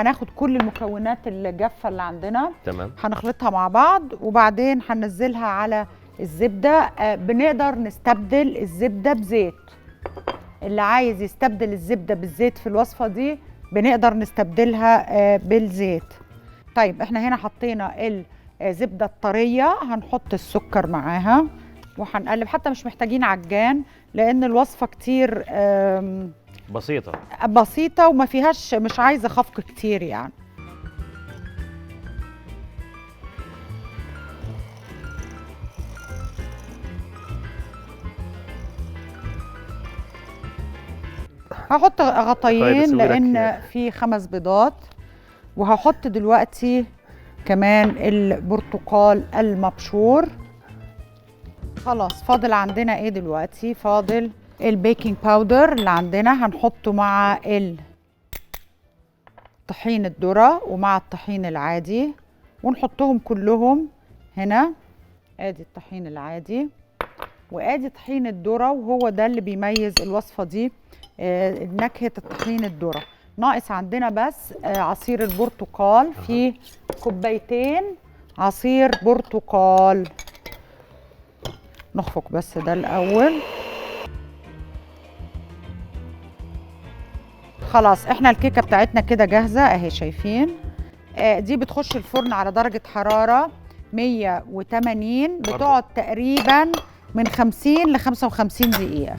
هناخد كل المكونات الجافه اللي عندنا، تمام، هنخلطها مع بعض وبعدين هننزلها على الزبده. بنقدر نستبدل الزبده بزيت، اللي عايز يستبدل الزبده بالزيت في الوصفه دي بنقدر نستبدلها بالزيت. طيب احنا هنا حطينا الزبده الطريه، هنحط السكر معاها وهنقلب، حتى مش محتاجين عجان لان الوصفه كتير بسيطه وما فيهاش، مش عايزه خفق كتير يعني. هحط غطيين لان في 5 بيضات، وهحط دلوقتي كمان البرتقال المبشور. خلاص فاضل عندنا ايه دلوقتي؟ فاضل البيكنج باودر اللي عندنا، هنحطه مع طحين الذرة ومع الطحين العادي ونحطهم كلهم هنا. ادي الطحين العادي وادي طحين الذرة، وهو ده اللي بيميز الوصفة دي، نكهة الطحين الذرة. ناقص عندنا بس عصير البرتقال، في 2 كوبايات عصير برتقال. نخفق بس ده الأول. خلاص احنا الكيكة بتاعتنا كده جاهزة اهي، شايفين؟ دي بتخش الفرن على درجة حرارة 180، بتقعد تقريبا من 50 ل 55 دقيقة.